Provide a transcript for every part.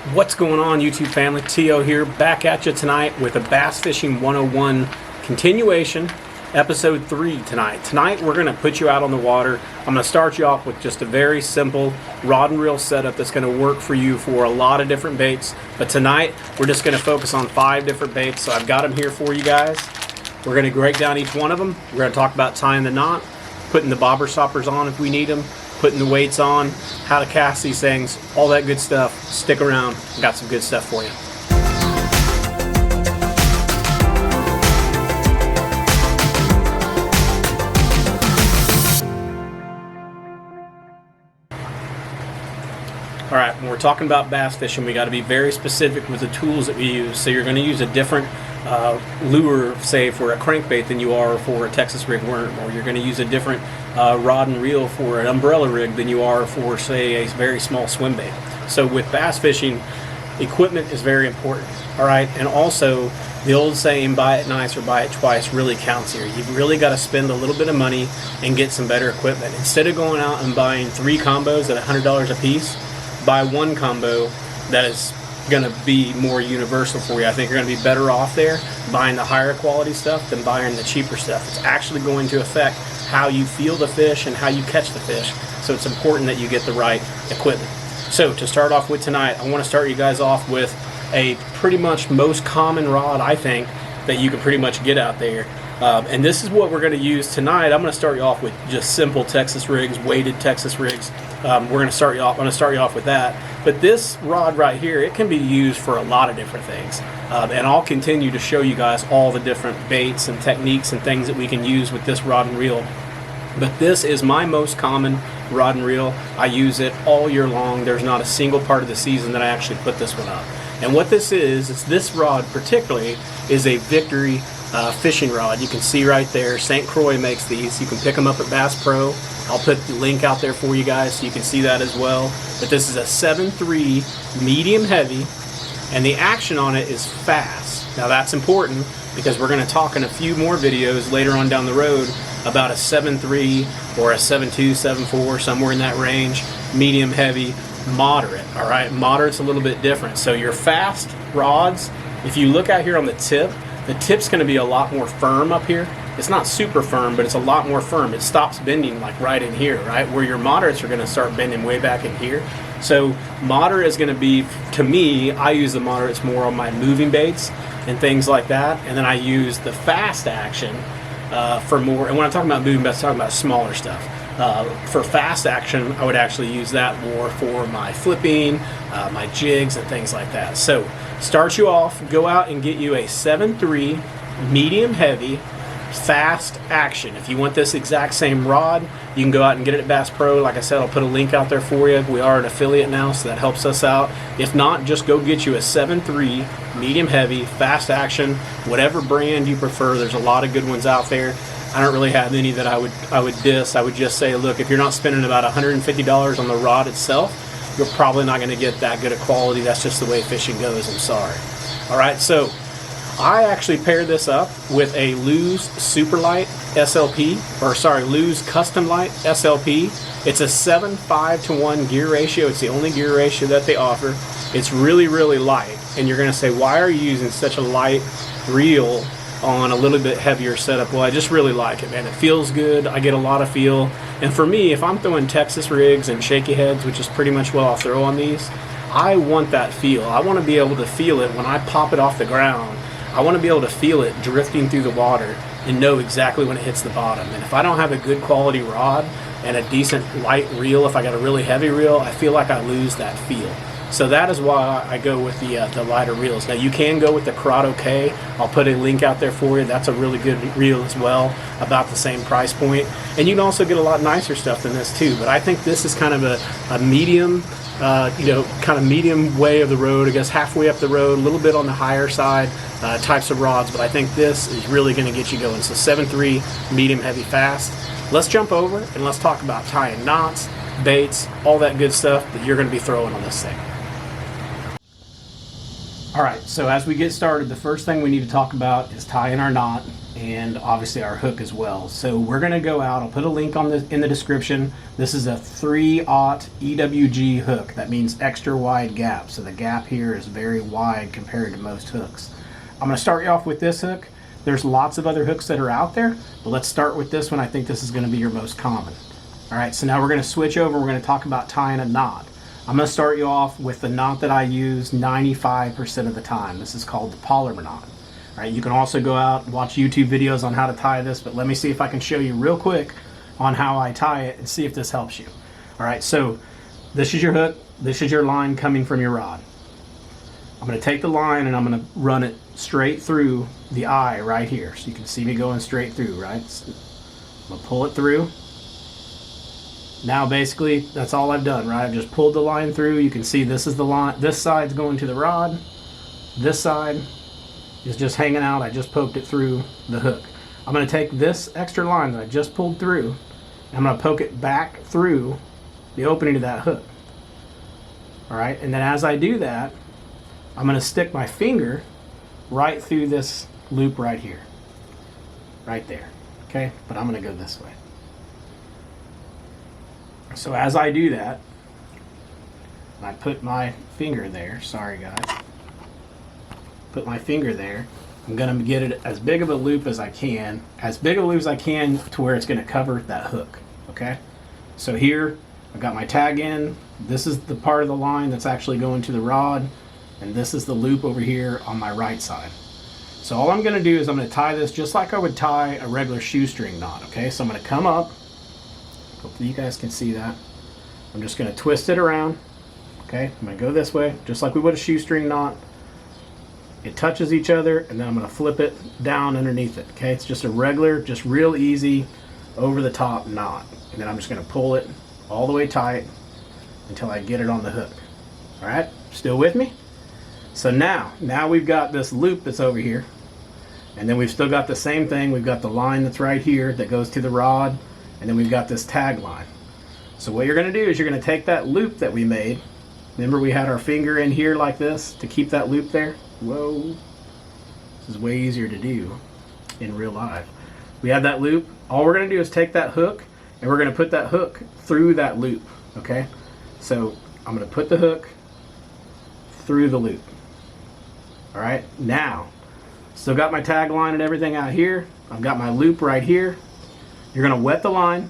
What's going on, YouTube family? Tio here, back at you tonight with a Bass Fishing 101 continuation, episode 3 tonight. Tonight we're going to put you out on the water. I'm going to start you off with just a very simple rod and reel setup that's going to work for you for a lot of different baits. But tonight we're just going to focus on 5 different baits, so I've got them here for you guys. We're going to break down each one of them. We're going to talk about tying the knot, putting the bobber stoppers on if we need them, putting the weights on, how to cast these things, all that good stuff. Stick around, I've got some good stuff for you. All right, when we're talking about bass fishing, we got to be very specific with the tools that we use. So you're going to use a different lure, say, for a crankbait than you are for a Texas rig worm, or you're going to use a different rod and reel for an umbrella rig than you are for, say, a very small swim bait. So with bass fishing, equipment is very important. All right, and also the old saying, buy it nice or buy it twice, really counts here. You've really got to spend a little bit of money and get some better equipment. Instead of going out and buying 3 combos at $100 a piece, buy 1 combo that is going to be more universal for you. I think you're going to be better off there buying the higher quality stuff than buying the cheaper stuff. It's actually going to affect how you feel the fish and how you catch the fish. So it's important that you get the right equipment. So to start off with tonight, I want to start you guys off with a pretty much most common rod, I think, that you can pretty much get out there. And this is what we're going to use tonight. I'm going to start you off with just simple Texas rigs, weighted Texas rigs. I'm going to start you off with that. But this rod right here, it can be used for a lot of different things. And I'll continue to show you guys all the different baits and techniques and things that we can use with this rod and reel. But this is my most common rod and reel. I use it all year long. There's not a single part of the season that I actually put this one up. And what this is this rod particularly is a Victory fishing rod. You can see right there, St. Croix makes these. You can pick them up at Bas Pro. I'll put the link out there for you guys so you can see that as well. But this is a 7.3 medium heavy, and the action on it is fast. Now that's important because we're going to talk in a few more videos later on down the road about a 7.3 or a 7.2, 7.4, somewhere in that range, medium heavy, moderate. All right, moderate's a little bit different. So your fast rods, if you look out here on the tip's going to be a lot more firm up here. It's not super firm, but it's a lot more firm. It stops bending like right in here, right? Where your moderates are going to start bending way back in here. So moderate is going to be, to me, I use the moderates more on my moving baits and things like that. And then I use the fast action for more, and when I'm talking about moving baits, I'm talking about smaller stuff. For fast action, I would actually use that more for my flipping, my jigs, and things like that. So start you off, go out and get you a 7.3 medium heavy fast action. If you want this exact same rod, you can go out and get it at Bas Pro. Like I said, I'll put a link out there for you. We are an affiliate now, so that helps us out. If not, just go get you a 7.3 medium heavy fast action, whatever brand you prefer. There's a lot of good ones out there. I don't really have any that I would diss. I would just say, look, if you're not spending about $150 on the rod itself, you're probably not going to get that good a quality. That's just the way fishing goes. I'm sorry. All right, so I actually paired this up with a Lew's Super Light SLP, or sorry, Lew's Custom Light SLP. It's a 7:5 to 1 gear ratio. It's the only gear ratio that they offer. It's really, really light. And you're going to say, why are you using such a light reel on a little bit heavier setup? Well, I just really like it, man. It feels good. I get a lot of feel. And for me, if I'm throwing Texas rigs and shaky heads, which is pretty much what I'll throw on these, I want that feel. I want to be able to feel it when I pop it off the ground. I want to be able to feel it drifting through the water and know exactly when it hits the bottom. And if I don't have a good quality rod and a decent light reel, if I got a really heavy reel, I feel like I lose that feel. So that is why I go with the lighter reels. Now you can go with the Croix K. I'll put a link out there for you. That's a really good reel as well, about the same price point. And you can also get a lot nicer stuff than this too. But I think this is kind of a medium, kind of medium way of the road. I guess halfway up the road, a little bit on the higher side types of rods. But I think this is really going to get you going. So 7.3 medium heavy fast. Let's jump over and let's talk about tying knots, baits, all that good stuff that you're going to be throwing on this thing. All right, so as we get started, the first thing we need to talk about is tying our knot. and obviously our hook as well. So we're going to go out, I'll put a link on in the description. This is a 3/0 EWG hook. That means extra wide gap. So the gap here is very wide compared to most hooks. I'm going to start you off with this hook. There's lots of other hooks that are out there, but let's start with this one. I think this is going to be your most common. All right, so now we're going to switch over. We're going to talk about tying a knot. I'm going to start you off with the knot that I use 95% of the time. This is called the polymer knot. All right, you can also go out and watch YouTube videos on how to tie this, but let me see if I can show you real quick on how I tie it and see if this helps you. All right, so this is your hook. This is your line coming from your rod. I'm going to take the line and I'm going to run it straight through the eye right here. So you can see me going straight through, right? So I'm going to pull it through. Now basically that's all I've done, right? I've just pulled the line through. You can see this is the line. This side's going to the rod. This side is just hanging out. I just poked it through the hook. I'm going to take this extra line that I just pulled through and I'm going to poke it back through the opening of that hook. All right, and then as I do that, I'm going to stick my finger right through this loop right here. Right there. Okay, but I'm going to go this way. So as I do that, I put my finger there. Sorry guys. Put my finger there. I'm going to get it as big of a loop as I can. As big of a loop as I can to where it's going to cover that hook. Okay? So here, I've got my tag in. This is the part of the line that's actually going to the rod. And this is the loop over here on my right side. So all I'm going to do is I'm going to tie this just like I would tie a regular shoestring knot. Okay? So I'm going to come up. Hopefully you guys can see that. I'm just going to twist it around. Okay, I'm going to go this way, just like we would a shoestring knot. It touches each other, and then I'm going to flip it down underneath it. Okay, it's just a regular, just real easy, over the top knot. And then I'm just going to pull it all the way tight until I get it on the hook. All right, still with me? So now we've got this loop that's over here, and then we've still got the same thing. We've got the line that's right here that goes to the rod. And then we've got this tag line. So what you're going to do is you're going to take that loop that we made. Remember we had our finger in here like this to keep that loop there? Whoa. This is way easier to do in real life. We have that loop. All we're going to do is take that hook and we're going to put that hook through that loop. Okay? So I'm going to put the hook through the loop. All right? Now, still got my tag line and everything out here. I've got my loop right here. You're going to wet the line,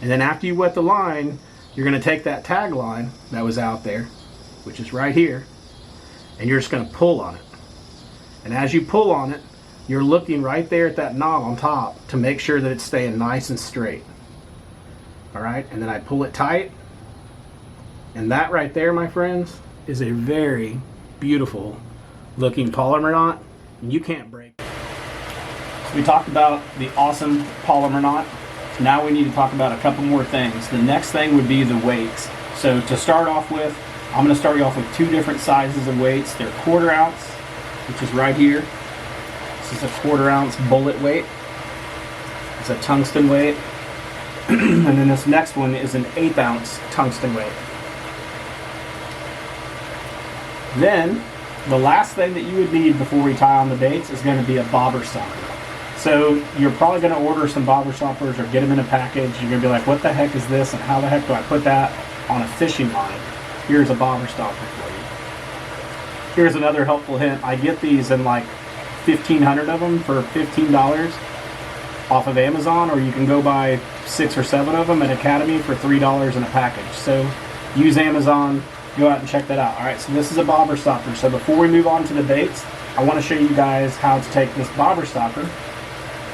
and then after you wet the line, you're going to take that tag line that was out there, which is right here, and you're just going to pull on it. And as you pull on it, you're looking right there at that knot on top to make sure that it's staying nice and straight. All right, and then I pull it tight, and that right there, my friends, is a very beautiful looking polymer knot, and you can't break it. We talked about the awesome polymer knot. Now we need to talk about a couple more things. The next thing would be the weights. So to start off with, I'm going to start you off with two different sizes of weights. They're 1/4 ounce, which is right here. This is a 1/4 ounce bullet weight. It's a tungsten weight. And then this next one is an 1/8 ounce tungsten weight. Then the last thing that you would need before we tie on the baits is going to be a bobber stopper. So you're probably going to order some bobber stoppers or get them in a package. You're going to be like, what the heck is this and how the heck do I put that on a fishing line? Here's a bobber stopper for you. Here's another helpful hint. I get these in like 1,500 of them for $15 off of Amazon, or you can go buy 6 or 7 of them at Academy for $3 in a package. So use Amazon, go out and check that out. All right, so this is a bobber stopper. So before we move on to the baits, I want to show you guys how to take this bobber stopper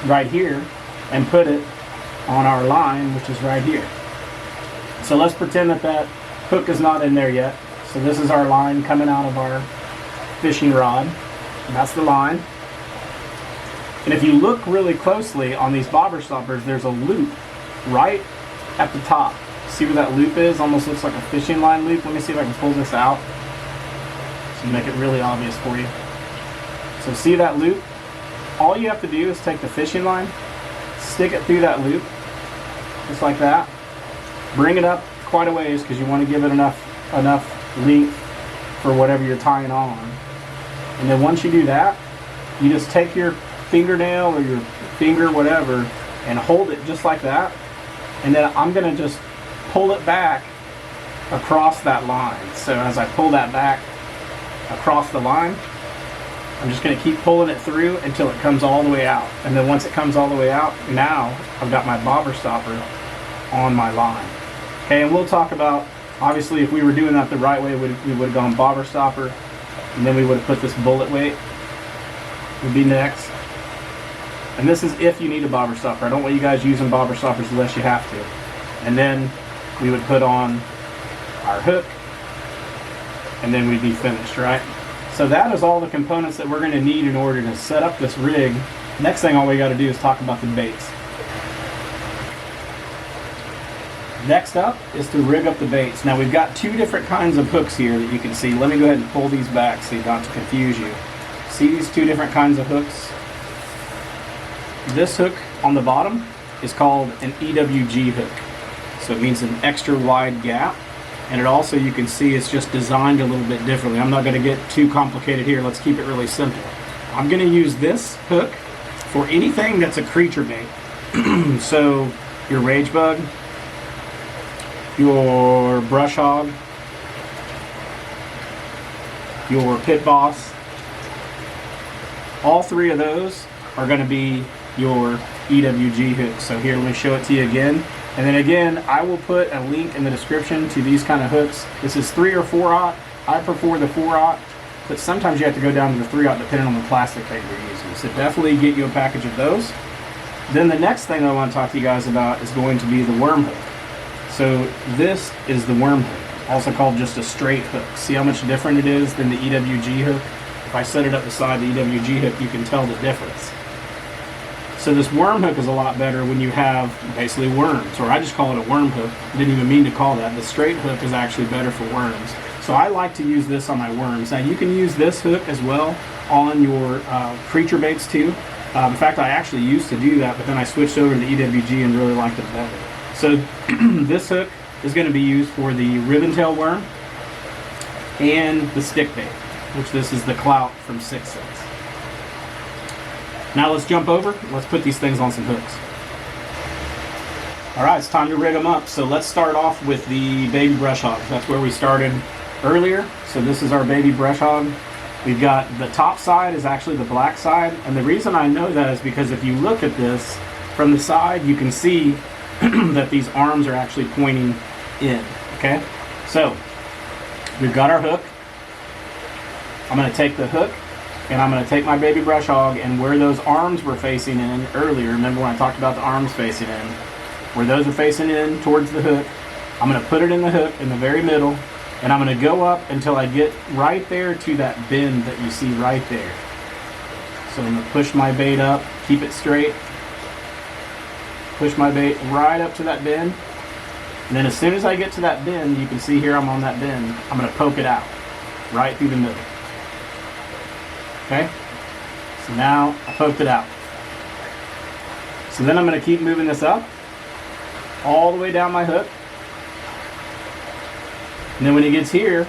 right here and put it on our line, which is right here. So let's pretend that that hook is not in there yet. So this is our line coming out of our fishing rod. And that's the line. And if you look really closely on these bobber stoppers, there's a loop right at the top. See where that loop is? Almost looks like a fishing line loop. Let me see if I can pull this out so make it really obvious for you. So see that loop? All you have to do is take the fishing line, stick it through that loop, just like that. Bring it up quite a ways because you want to give it enough length for whatever you're tying on. And then once you do that, you just take your fingernail or your finger, whatever, and hold it just like that. And then I'm going to just pull it back across that line. So as I pull that back across the line, I'm just going to keep pulling it through until it comes all the way out. And then once it comes all the way out, now I've got my bobber stopper on my line. Okay, and we'll talk about, obviously, if we were doing that the right way, we would have gone bobber stopper, and then we would have put this bullet weight, would be next. And this is if you need a bobber stopper. I don't want you guys using bobber stoppers unless you have to. And then we would put on our hook, and then we'd be finished, right? So that is all the components that we're going to need in order to set up this rig. Next thing all we got to do is talk about the baits. Next up is to rig up the baits. Now we've got two different kinds of hooks here that you can see. Let me go ahead and pull these back so not to confuse you. See these two different kinds of hooks? This hook on the bottom is called an EWG hook. So it means an extra wide gap. And it also, you can see, it's just designed a little bit differently. I'm not going to get too complicated here. Let's keep it really simple. I'm going to use this hook for anything that's a creature bait. So your Ragebug, your Brush Hog, your Pit Boss, all three of those are going to be your EWG hooks. So here, let me show it to you again. And then again, I will put a link in the description to these kind of hooks. This is 3 or 4/0. I prefer the 4/0, but sometimes you have to go down to the 3/0 depending on the plastic that you're using. So definitely get you a package of those. Then the next thing I want to talk to you guys about is going to be the worm hook. So this is the worm hook, also called just a straight hook. See how much different it is than the EWG hook? If I set it up beside the EWG hook, you can tell the difference. So this worm hook is a lot better when you have basically worms, or I just call it a worm hook. I didn't even mean to call that. The straight hook is actually better for worms. So I like to use this on my worms. Now you can use this hook as well on your creature baits too. In fact, I actually used to do that, but then I switched over to the EWG and really liked it better. So this hook is going to be used for the ribbon tail worm and the stick bait, which this is the Clout from 6 Cents. Now let's jump over, let's put these things on some hooks. Alright, it's time to rig them up. So let's start off with the baby brush hog. That's where we started earlier. So this is our baby brush hog. We've got the top side is actually the black side. And the reason I know that is because if you look at this from the side, you can see that these arms are actually pointing in. Okay, so we've got our hook. I'm going to take the hook and I'm going to take my baby brush hog, and where those arms were facing in earlier, remember when I talked about the arms facing in, where those are facing in towards the hook, I'm going to put it in the hook in the very middle, and I'm going to go up until I get right there to that bend that you see right there. So I'm going to push my bait up, keep it straight, push my bait right up to that bend, and then as soon as I get to that bend, you can see here I'm on that bend, I'm going to poke it out right through the middle. Okay, so now I poked it out. So then I'm going to keep moving this up all the way down my hook. And then when it gets here,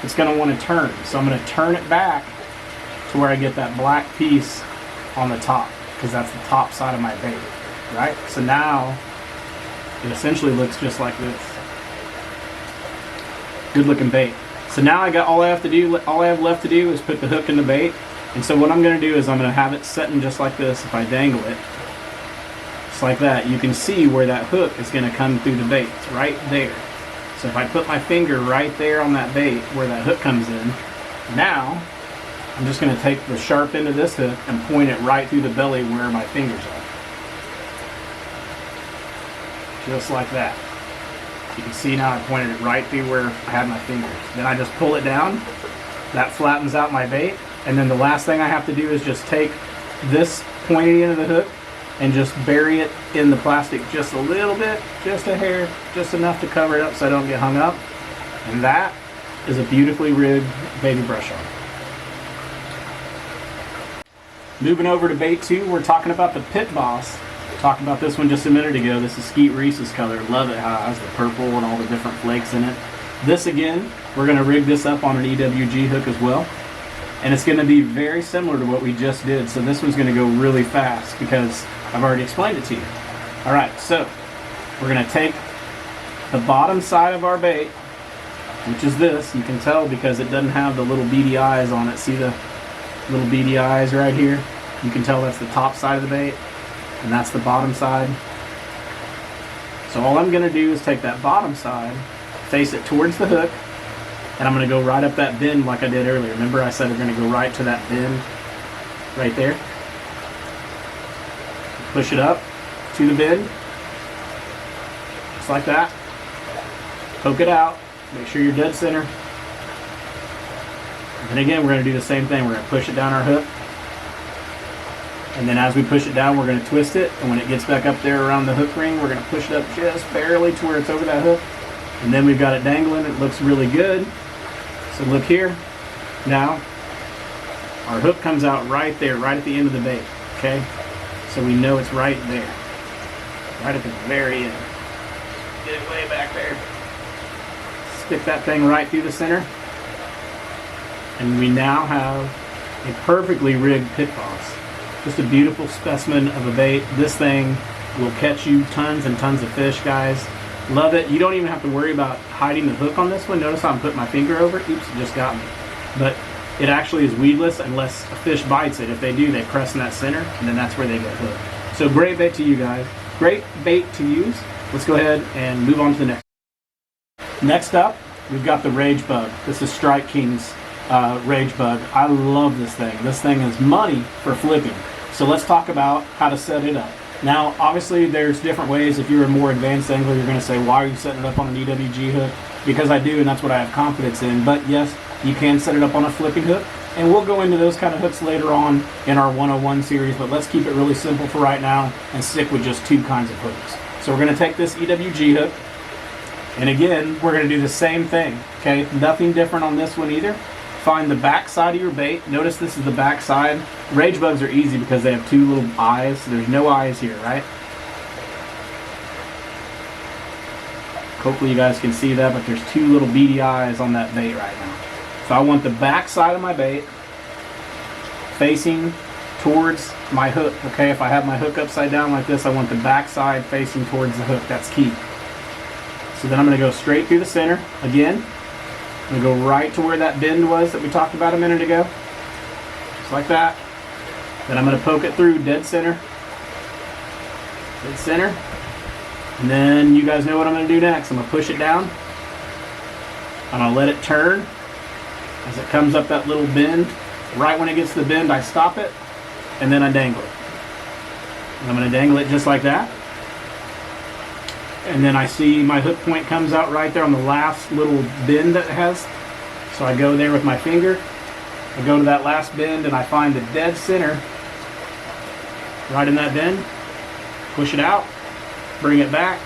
it's going to want to turn. So I'm going to turn it back to where I get that black piece on the top, because that's the top side of my bait, right? So now it essentially looks just like this. Good looking bait. So now I got all I have left to do is put the hook in the bait. And so what I'm going to do is I'm going to have it setting just like this. If I dangle it, just like that, you can see where that hook is going to come through the bait. It's right there. So if I put my finger right there on that bait where that hook comes in, now I'm just going to take the sharp end of this hook and point it right through the belly where my fingers are. Just like that. You can see now I pointed it right through where I had my fingers. Then I just pull it down, that flattens out my bait, and then the last thing I have to do is just take this pointy end of the hook and just bury it in the plastic just a little bit, just a hair, just enough to cover it up so I don't get hung up. And that is a beautifully rigged baby brush hog. Moving over to bait 2, we're talking about the Pit Boss. Talked about this one just a minute ago. This is Skeet Reese's color. Love it how it has the purple and all the different flakes in it. This again, we're going to rig this up on an EWG hook as well. And it's going to be very similar to what we just did. So this one's going to go really fast because I've already explained it to you. All right, so we're going to take the bottom side of our bait, which is this. You can tell because it doesn't have the little beady eyes on it. See the little beady eyes right here? You can tell that's the top side of the bait, and that's the bottom side. So all I'm going to do is take that bottom side, face it towards the hook, and I'm going to go right up that bend like I did earlier. Remember I said we're going to go right to that bend right there. Push it up to the bend, just like that. Poke it out, make sure you're dead center. And again, we're going to do the same thing. We're going to push it down our hook. And then as we push it down, we're going to twist it. And when it gets back up there around the hook ring, we're going to push it up just barely to where it's over that hook. And then we've got it dangling. It looks really good. So look here. Now, our hook comes out right there, right at the end of the bait. Okay? So we know it's right there. Right at the very end. Get it way back there. Stick that thing right through the center. And we now have a perfectly rigged pit boss. Just a beautiful specimen of a bait. This thing will catch you tons and tons of fish, guys. Love it. You don't even have to worry about hiding the hook on this one. Notice how I'm putting my finger over it. Oops, it just got me. But it actually is weedless unless a fish bites it. If they do, they press in that center, and then that's where they get hooked. So great bait to you guys. Great bait to use. Let's go ahead and move on to the next. Next up, we've got the Ragebug. This is Strike King's Ragebug. I love this thing. This thing is money for flipping. So let's talk about how to set it up. Now, obviously, there's different ways. If you're a more advanced angler, you're going to say, why are you setting it up on an EWG hook? Because I do, and that's what I have confidence in. But yes, you can set it up on a flipping hook. And we'll go into those kind of hooks later on in our 101 series. But let's keep it really simple for right now and stick with just two kinds of hooks. So we're going to take this EWG hook. And again, we're going to do the same thing. Okay, nothing different on this one either. Find the back side of your bait. Notice this is the back side. Ragebugs are easy because they have two little eyes. So there's no eyes here, right? Hopefully you guys can see that, but there's two little beady eyes on that bait right now. So I want the back side of my bait facing towards my hook. Okay, if I have my hook upside down like this, I want the back side facing towards the hook. That's key. So then I'm going to go straight through the center again. I'm going to go right to where that bend was that we talked about a minute ago. Just like that. Then I'm going to poke it through dead center. Dead center. And then you guys know what I'm going to do next. I'm going to push it down. I'm going to let it turn. As it comes up that little bend, right when it gets to the bend, I stop it. And then I dangle it. And I'm going to dangle it just like that. And then I see my hook point comes out right there on the last little bend that it has. So I go there with my finger. I go to that last bend and I find the dead center right in that bend. Push it out. Bring it back.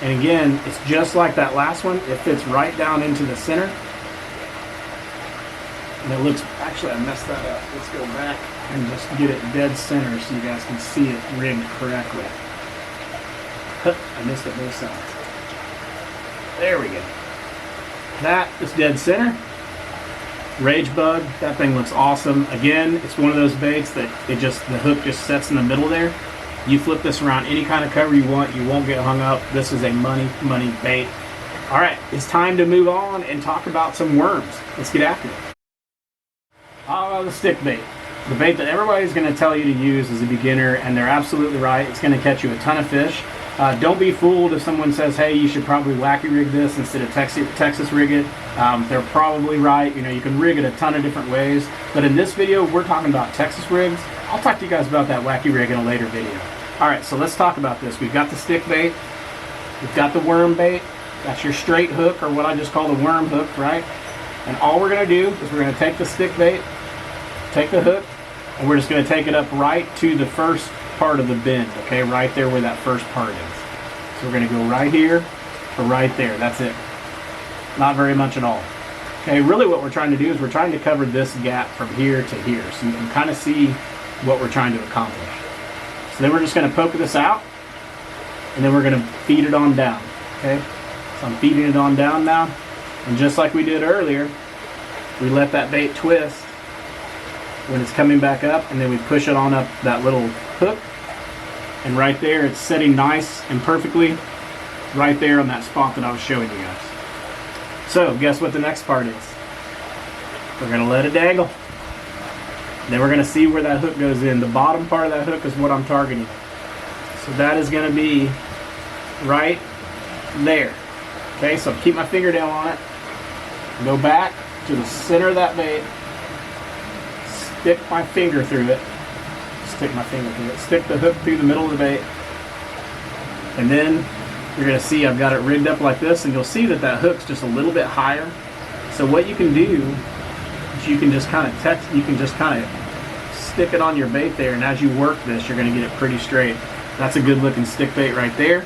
And again, it's just like that last one. It fits right down into the center. And it looks, actually I messed that up. Let's go back and just get it dead center so you guys can see it rigged correctly. I missed it both sides. There we go. That is dead center. Ragebug, that thing looks awesome. Again, it's one of those baits that the hook just sets in the middle there. You flip this around any kind of cover you want, you won't get hung up. This is a money bait. All right, it's time to move on and talk about some worms. Let's get after it. The stick bait. The bait that everybody's going to tell you to use as a beginner, and they're absolutely right. It's going to catch you a ton of fish. Don't be fooled if someone says, hey, you should probably wacky rig this instead of Texas rig it. They're probably right. You know, you can rig it a ton of different ways. But in this video, we're talking about Texas rigs. I'll talk to you guys about that wacky rig in a later video. All right, so let's talk about this. We've got the stick bait. We've got the worm bait. That's your straight hook, or what I just call the worm hook, right? And all we're going to do is we're going to take the stick bait, take the hook, and we're just going to take it up right to the first part of the bend, okay, right there where that first part is. So we're going to go right here or right there. That's it. Not very much at all. Okay, really what we're trying to do is we're trying to cover this gap from here to here so you can kind of see what we're trying to accomplish. So then we're just going to poke this out and then we're going to feed it on down. Okay, so I'm feeding it on down now, and just like we did earlier, we let that bait twist when it's coming back up, and then we push it on up that little hook, and right there it's setting nice and perfectly right there on that spot that I was showing you guys. So guess what the next part is? We're going to let it dangle. Then we're going to see where that hook goes in. The bottom part of that hook is what I'm targeting. So that is going to be right there. Okay, so keep my finger down on it. Go back to the center of that bait. Stick my finger through it. Stick the hook through the middle of the bait. And then you're going to see I've got it rigged up like this, and you'll see that that hook's just a little bit higher. So what you can do is you can just kind of stick it on your bait there, and as you work this, you're going to get it pretty straight. That's a good looking stick bait right there.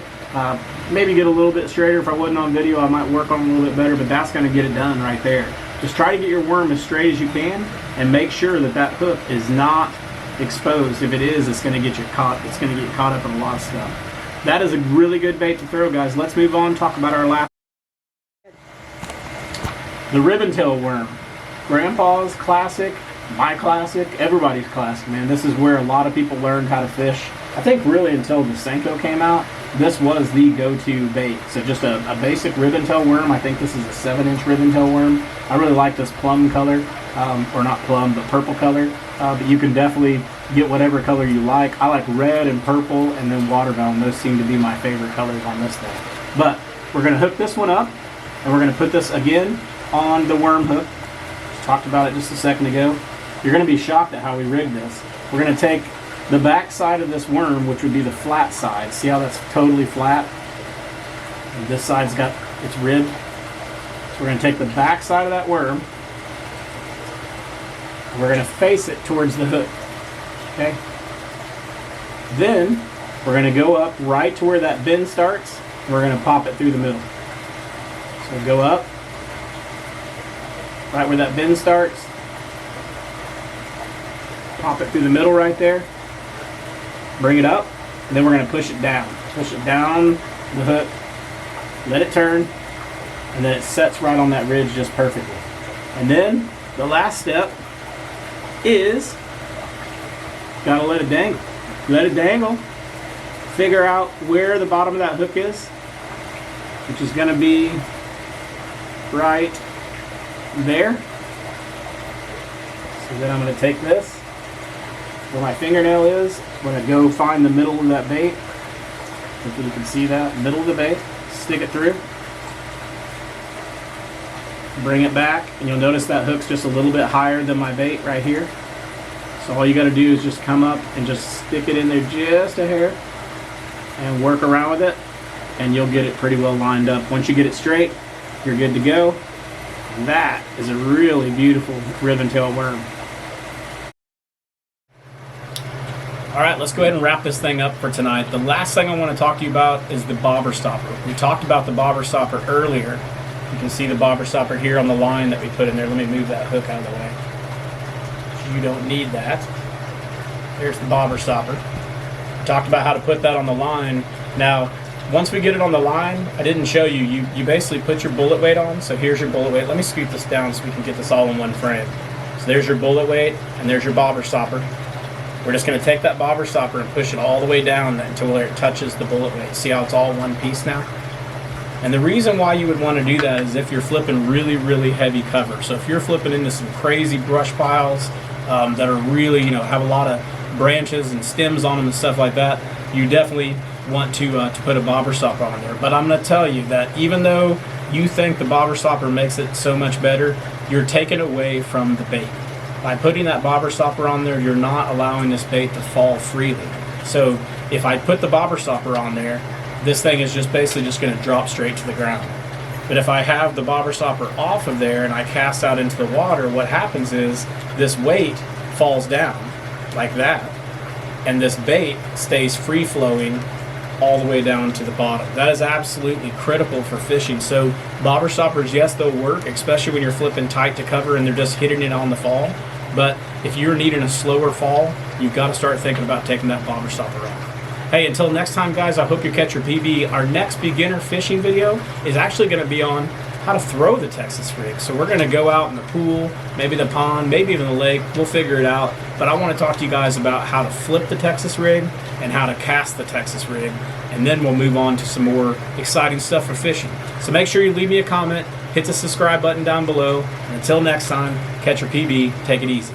Maybe get a little bit straighter. If I wasn't on video, I might work on it a little bit better, but that's going to get it done right there. Just try to get your worm as straight as you can, and make sure that that hook is not exposed. If it is, it's going to get you caught. It's going to get caught up in a lot of stuff. That is a really good bait to throw, guys. Let's move on and talk about our last. The ribbon tail worm. Grandpa's classic, my classic, everybody's classic, man. This is where a lot of people learned how to fish. I think really until the Senko came out, this was the go-to bait. So just a basic ribbon tail worm. I think this is a 7-inch ribbon tail worm. I really like this plum color, or not plum, but purple color. But you can definitely get whatever color you like. I like red and purple, and then watermelon. Those seem to be my favorite colors on this thing. But we're going to hook this one up, and we're going to put this again on the worm hook. Talked about it just a second ago. You're going to be shocked at how we rigged this. We're going to take the back side of this worm, which would be the flat side. See how that's totally flat? And this side's got its rib. So we're going to take the back side of that worm. We're going to face it towards the hook. Okay? Then we're going to go up right to where that bend starts. And we're going to pop it through the middle. So go up right where that bend starts. Pop it through the middle right there. Bring it up, and then we're going to push it down. Push it down the hook, let it turn, and then it sets right on that ridge just perfectly. And then the last step is gotta let it dangle. Let it dangle. Figure out where the bottom of that hook is, which is going to be right there. So then I'm going to take this where my fingernail is. I'm going to go find the middle of that bait. Hopefully you can see that. Middle of the bait. Stick it through. Bring it back, and you'll notice that hook's just a little bit higher than my bait right here. So all you got to do is just come up and just stick it in there just a hair and work around with it, and you'll get it pretty well lined up. Once you get it straight, you're good to go. And that is a really beautiful ribbon tail worm. All right, let's go ahead and wrap this thing up for tonight. The last thing I want to talk to you about is the bobber stopper. We talked about the bobber stopper earlier. You can see the bobber stopper here on the line that we put in there. Let me move that hook out of the way. You don't need that. There's the bobber stopper. We talked about how to put that on the line. Now, once we get it on the line, I didn't show you. You basically put your bullet weight on. So here's your bullet weight. Let me scoot this down so we can get this all in one frame. So there's your bullet weight, and there's your bobber stopper. We're just going to take that bobber stopper and push it all the way down until where it touches the bullet weight. See how it's all one piece now? And the reason why you would want to do that is if you're flipping really, really heavy cover. So if you're flipping into some crazy brush piles that are really, have a lot of branches and stems on them and stuff like that, you definitely want to put a bobber stopper on there. But I'm going to tell you that even though you think the bobber stopper makes it so much better, you're taking away from the bait. By putting that bobber stopper on there, you're not allowing this bait to fall freely. So if I put the bobber stopper on there, this thing is just basically just going to drop straight to the ground. But if I have the bobber stopper off of there and I cast out into the water, what happens is this weight falls down like that, and this bait stays free-flowing all the way down to the bottom. That is absolutely critical for fishing. So bobber stoppers, yes, they'll work, especially when you're flipping tight to cover and they're just hitting it on the fall. But if you're needing a slower fall, you've got to start thinking about taking that bobber stopper off. Hey, until next time, guys, I hope you catch your PB. Our next beginner fishing video is actually going to be on how to throw the Texas rig. So we're going to go out in the pool, maybe the pond, maybe even the lake. We'll figure it out. But I want to talk to you guys about how to flip the Texas rig and how to cast the Texas rig. And then we'll move on to some more exciting stuff for fishing. So make sure you leave me a comment, hit the subscribe button down below. And until next time, catch your PB, take it easy.